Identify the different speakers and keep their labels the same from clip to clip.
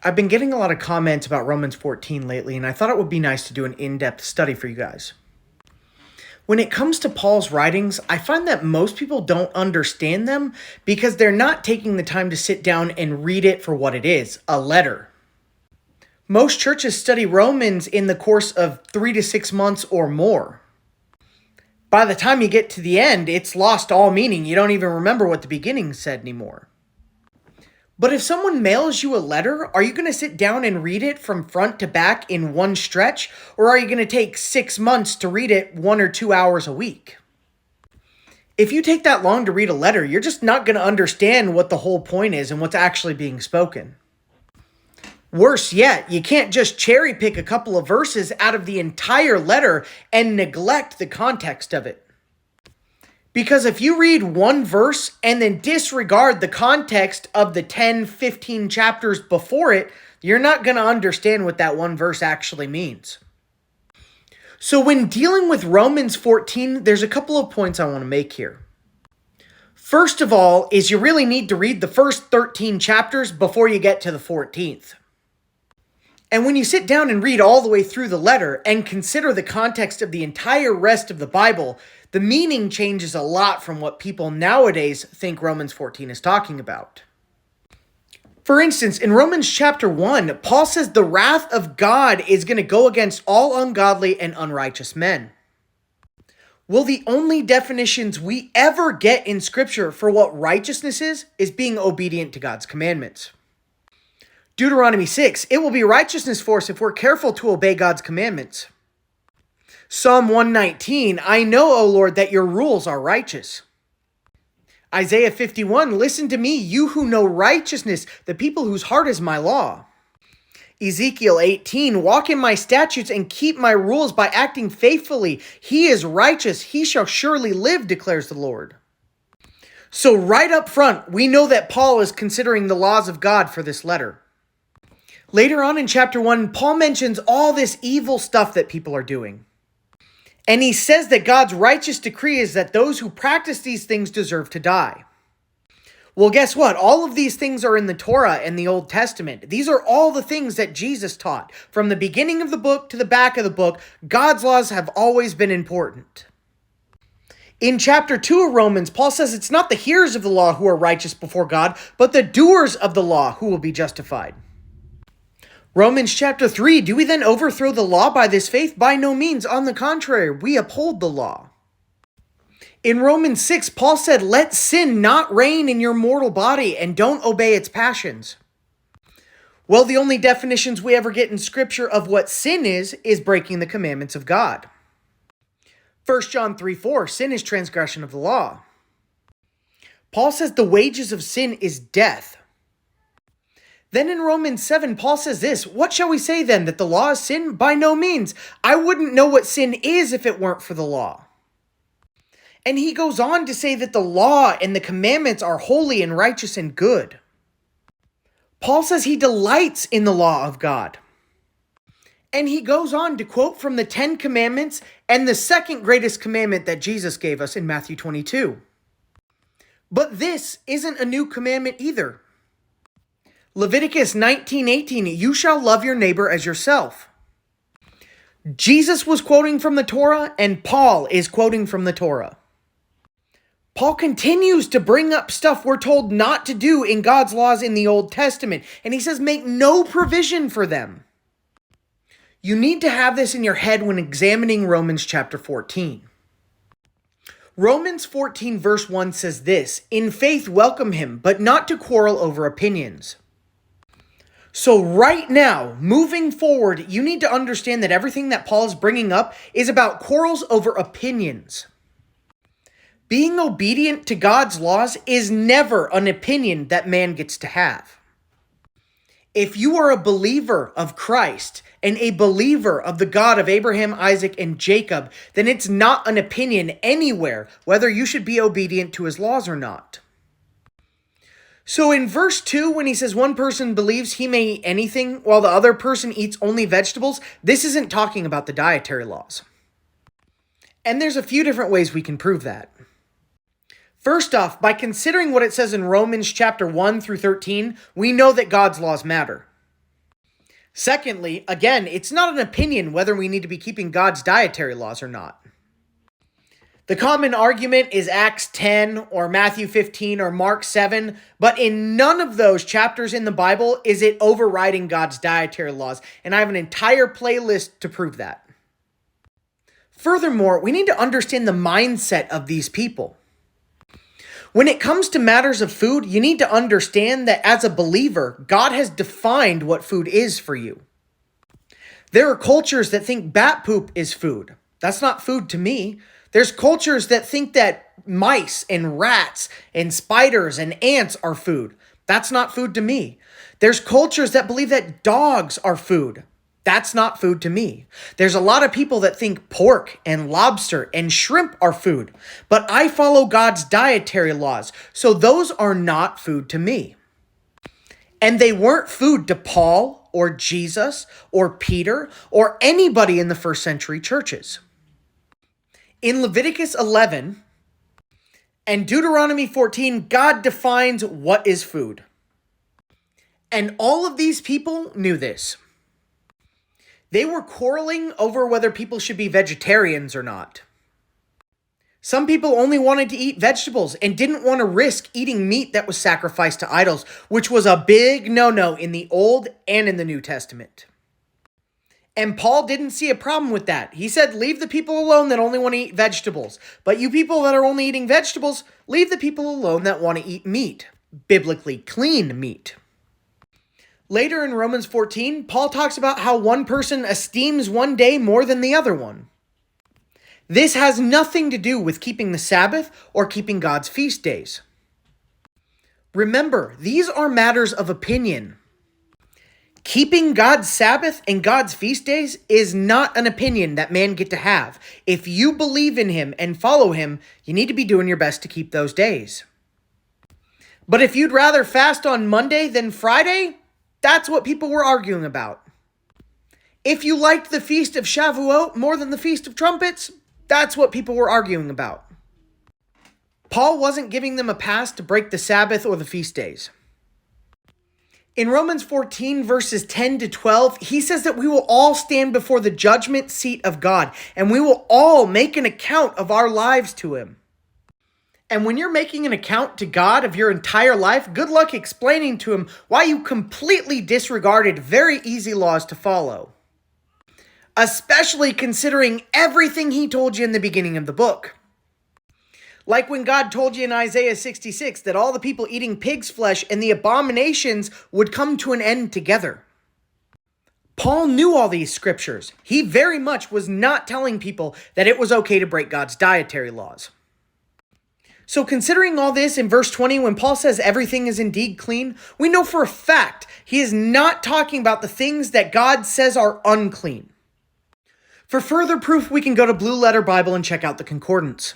Speaker 1: I've been getting a lot of comments about Romans 14 lately, and I thought it would be nice to do an in-depth study for you guys. When it comes to Paul's writings, I find that most people don't understand them because they're not taking the time to sit down and read it for what it is, a letter. Most churches study Romans in the course of 3 to 6 months or more. By the time you get to the end, it's lost all meaning. You don't even remember what the beginning said anymore. But if someone mails you a letter, are you going to sit down and read it from front to back in one stretch? Or are you going to take 6 months to read it 1 or 2 hours a week? If you take that long to read a letter, you're just not going to understand what the whole point is and what's actually being spoken. Worse yet, you can't just cherry pick a couple of verses out of the entire letter and neglect the context of it. Because if you read one verse and then disregard the context of the 10, 15 chapters before it, you're not going to understand what that one verse actually means. So when dealing with Romans 14, there's a couple of points I want to make here. First of all, is you really need to read the first 13 chapters before you get to the 14th. And when you sit down and read all the way through the letter and consider the context of the entire rest of the Bible, the meaning changes a lot from what people nowadays think Romans 14 is talking about. For instance, in Romans chapter 1, Paul says the wrath of God is going to go against all ungodly and unrighteous men. Well, the only definitions we ever get in Scripture for what righteousness is being obedient to God's commandments. Deuteronomy 6, it will be righteousness for us if we're careful to obey God's commandments. Psalm 119, I know, O Lord, that your rules are righteous. Isaiah 51, listen to me, you who know righteousness, the people whose heart is my law. Ezekiel 18, walk in my statutes and keep my rules by acting faithfully. He is righteous, he shall surely live, declares the Lord. So right up front, we know that Paul is considering the laws of God for this letter. Later on in chapter 1, Paul mentions all this evil stuff that people are doing. And he says that God's righteous decree is that those who practice these things deserve to die. Well, guess what? All of these things are in the Torah and the Old Testament. These are all the things that Jesus taught. From the beginning of the book to the back of the book, God's laws have always been important. In chapter 2 of Romans, Paul says it's not the hearers of the law who are righteous before God, but the doers of the law who will be justified. Romans chapter 3, do we then overthrow the law by this faith? By no means. On the contrary, we uphold the law. In Romans 6, Paul said, let sin not reign in your mortal body and don't obey its passions. Well, the only definitions we ever get in Scripture of what sin is breaking the commandments of God. 1 John 3:4, sin is transgression of the law. Paul says the wages of sin is death. Then in Romans 7, Paul says this, what shall we say then, that the law is sin? By no means. I wouldn't know what sin is if it weren't for the law. And he goes on to say that the law and the commandments are holy and righteous and good. Paul says he delights in the law of God. And he goes on to quote from the 10 commandments and the second greatest commandment that Jesus gave us in Matthew 22. But this isn't a new commandment either. Leviticus 19:18, you shall love your neighbor as yourself. Jesus was quoting from the Torah, and Paul is quoting from the Torah. Paul continues to bring up stuff we're told not to do in God's laws in the Old Testament, and he says make no provision for them. You need to have this in your head when examining Romans chapter 14. Romans 14 verse 1 says this, in faith welcome him, but not to quarrel over opinions. So right now, moving forward, you need to understand that everything that Paul is bringing up is about quarrels over opinions. Being obedient to God's laws is never an opinion that man gets to have. If you are a believer of Christ and a believer of the God of Abraham, Isaac, and Jacob, then it's not an opinion anywhere whether you should be obedient to his laws or not. So in verse 2, when he says one person believes he may eat anything while the other person eats only vegetables, this isn't talking about the dietary laws. And there's a few different ways we can prove that. First off, by considering what it says in Romans chapter 1 through 13, we know that God's laws matter. Secondly, again, it's not an opinion whether we need to be keeping God's dietary laws or not. The common argument is Acts 10 or Matthew 15 or Mark 7, but in none of those chapters in the Bible is it overriding God's dietary laws, and I have an entire playlist to prove that. Furthermore, we need to understand the mindset of these people. When it comes to matters of food, you need to understand that as a believer, God has defined what food is for you. There are cultures that think bat poop is food. That's not food to me. There's cultures that think that mice and rats and spiders and ants are food. That's not food to me. There's cultures that believe that dogs are food. That's not food to me. There's a lot of people that think pork and lobster and shrimp are food, but I follow God's dietary laws, so those are not food to me. And they weren't food to Paul or Jesus or Peter or anybody in the first century churches. In Leviticus 11 and Deuteronomy 14, God defines what is food. And all of these people knew this. They were quarreling over whether people should be vegetarians or not. Some people only wanted to eat vegetables and didn't want to risk eating meat that was sacrificed to idols, which was a big no-no in the Old and in the New Testament. And Paul didn't see a problem with that. He said, leave the people alone that only want to eat vegetables. But you people that are only eating vegetables, leave the people alone that want to eat meat, biblically clean meat. Later in Romans 14, Paul talks about how one person esteems one day more than the other one. This has nothing to do with keeping the Sabbath or keeping God's feast days. Remember, these are matters of opinion. Keeping God's Sabbath and God's feast days is not an opinion that man get to have. If you believe in him and follow him, you need to be doing your best to keep those days. But if you'd rather fast on Monday than Friday, that's what people were arguing about. If you liked the Feast of Shavuot more than the Feast of Trumpets, that's what people were arguing about. Paul wasn't giving them a pass to break the Sabbath or the feast days. In Romans 14, verses 10 to 12, he says that we will all stand before the judgment seat of God, and we will all make an account of our lives to him. And when you're making an account to God of your entire life, good luck explaining to him why you completely disregarded very easy laws to follow. Especially considering everything he told you in the beginning of the book. Like when God told you in Isaiah 66 that all the people eating pig's flesh and the abominations would come to an end together. Paul knew all these scriptures. He very much was not telling people that it was okay to break God's dietary laws. So considering all this in verse 20, when Paul says everything is indeed clean, we know for a fact he is not talking about the things that God says are unclean. For further proof, we can go to Blue Letter Bible and check out the concordance.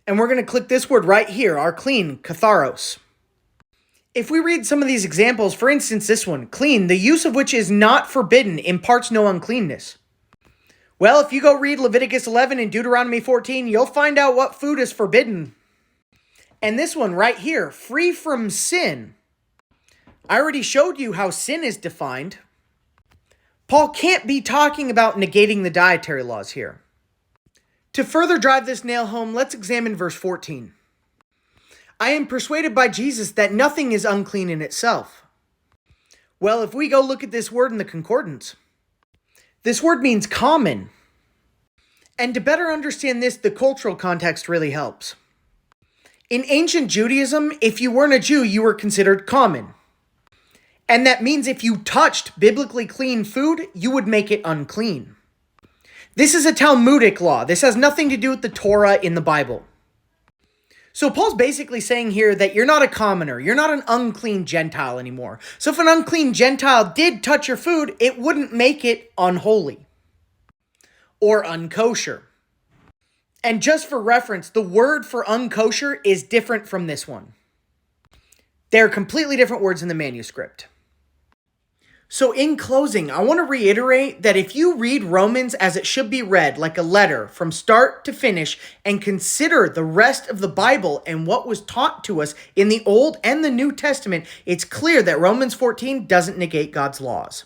Speaker 1: And we're going to click this word right here, our clean, katharos. If we read some of these examples, for instance, this one, clean, the use of which is not forbidden, imparts no uncleanness. Well, if you go read Leviticus 11 and Deuteronomy 14, you'll find out what food is forbidden. And this one right here, free from sin. I already showed you how sin is defined. Paul can't be talking about negating the dietary laws here. To further drive this nail home, let's examine verse 14. I am persuaded by Jesus that nothing is unclean in itself. Well, if we go look at this word in the concordance, this word means common. And to better understand this, the cultural context really helps. In ancient Judaism, if you weren't a Jew, you were considered common. And that means if you touched biblically clean food, you would make it unclean. This is a Talmudic law. This has nothing to do with the Torah in the Bible. So Paul's basically saying here that you're not a commoner. You're not an unclean Gentile anymore. So if an unclean Gentile did touch your food, it wouldn't make it unholy or unkosher. And just for reference, the word for unkosher is different from this one. They're completely different words in the manuscript. So in closing, I want to reiterate that if you read Romans as it should be read, like a letter from start to finish, and consider the rest of the Bible and what was taught to us in the Old and the New Testament, it's clear that Romans 14 doesn't negate God's laws.